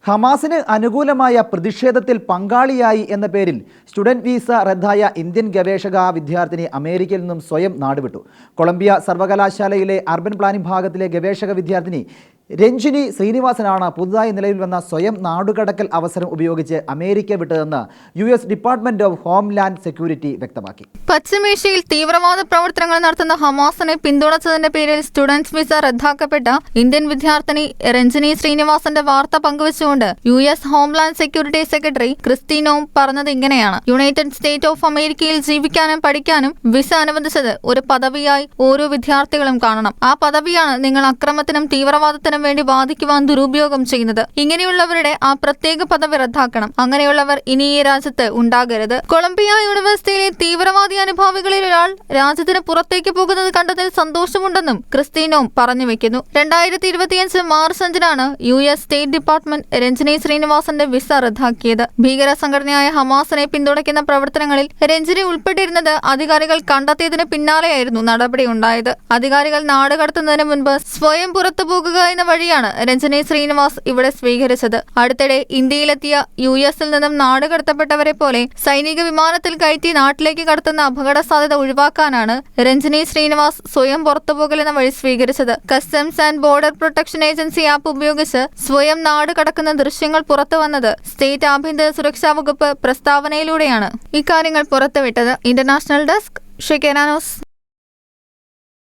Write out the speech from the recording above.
ഹമാസിന് അനുകൂലമായ പ്രതിഷേധത്തിൽ പങ്കാളിയായി എന്ന പേരിൽ സ്റ്റുഡന്റ് വീസ റദ്ദായ ഇന്ത്യൻ ഗവേഷക വിദ്യാർത്ഥിനി അമേരിക്കയിൽ നിന്നും സ്വയം നാടുവിട്ടു. കൊളംബിയ സർവകലാശാലയിലെ അർബൻ പ്ലാനിംഗ് വിഭാഗത്തിലെ ഗവേഷക വിദ്യാർത്ഥിനി രഞ്ജിനി ശ്രീനിവാസനാണ് പുതുതായി നിലവിൽ വന്ന സ്വയം നാടുകടക്കൽ അവസരം ഉപയോഗിച്ച് അമേരിക്ക വിട്ടതെന്ന് US department of homeland security വ്യക്തമാക്കി. പശ്ചിമേഷ്യയിൽ തീവ്രവാദ പ്രവർത്തനങ്ങൾ നടത്തുന്ന ഹമാസിനെ പിന്തുണച്ചതിന്റെ പേരിൽ സ്റ്റുഡൻസ് വിസ റദ്ദാക്കപ്പെട്ട ഇന്ത്യൻ വിദ്യാർത്ഥിനി രഞ്ജിനി ശ്രീനിവാസന്റെ വാർത്ത പങ്കുവച്ചുകൊണ്ട് US homeland security secretary Kristi Noem പറഞ്ഞത് ഇങ്ങനെയാണ്: യുണൈറ്റഡ് സ്റ്റേറ്റ് ഓഫ് അമേരിക്കയിൽ ജീവിക്കാനും പഠിക്കാനും വിസ അനുവദിച്ചത് ഒരു പദവിയായി ഓരോ വിദ്യാർത്ഥികളും കാണണം. ആ പദവിയാണ് നിങ്ങൾ അക്രമത്തിനും തീവ്രവാദത്തിനും വേണ്ടി ബാധിക്കുവാൻ ദുരുപയോഗം ചെയ്യുന്നത്. ഇങ്ങനെയുള്ളവരുടെ ആ പ്രത്യേക പദവി റദ്ദാക്കണം. അങ്ങനെയുള്ളവർ ഇനി ഈ രാജ്യത്ത് ഉണ്ടാകരുത്. കൊളംബിയ യൂണിവേഴ്സിറ്റിയിലെ തീവ്രവാദി അനുഭാവികളിൽ ഒരാൾ രാജ്യത്തിന് പുറത്തേക്ക് പോകുന്നത് കണ്ടതിൽ സന്തോഷമുണ്ടെന്നും ക്രിസ്റ്റീനോം പറഞ്ഞു വെക്കുന്നു. 2025 മാർച്ച് 5-നാണ് US സ്റ്റേറ്റ് ഡിപ്പാർട്ട്മെന്റ് രഞ്ജിനി ശ്രീനിവാസന്റെ വിസ റദ്ദാക്കിയത്. ഭീകര സംഘടനയായ ഹമാസിനെ പിന്തുണയ്ക്കുന്ന പ്രവർത്തനങ്ങളിൽ രഞ്ജിനി ഉൾപ്പെട്ടിരുന്നത് അധികാരികൾ കണ്ടെത്തിയതിന് പിന്നാലെയായിരുന്നു നടപടി ഉണ്ടായത്. അധികാരികൾ നാടുകടത്തുന്നതിന് മുൻപ് സ്വയം പുറത്തുപോകുക എന്ന വഴിയാണ് രഞ്ജിനി ശ്രീനിവാസ് ഇവിടെ സ്വീകരിച്ചത്. അടുത്തിടെ ഇന്ത്യയിലെത്തിയ US-ൽ നിന്നും നാടുകടത്തപ്പെട്ടവരെ പോലെ സൈനിക വിമാനത്തിൽ കയറ്റി നാട്ടിലേക്ക് കടത്തുന്ന അപകട സാധ്യത ഒഴിവാക്കാനാണ് രഞ്ജിനി ശ്രീനിവാസ് സ്വയം പുറത്തുപോകലെന്ന വഴി സ്വീകരിച്ചത്. Customs and border protection agency app ഉപയോഗിച്ച് സ്വയം നാട് കടക്കുന്ന ദൃശ്യങ്ങൾ പുറത്തുവന്നത് സ്റ്റേറ്റ് ആഭ്യന്തര സുരക്ഷാ വകുപ്പ് പ്രസ്താവനയിലൂടെയാണ് ഇക്കാര്യങ്ങൾ പുറത്തുവിട്ടത്. International desk Shekinah news.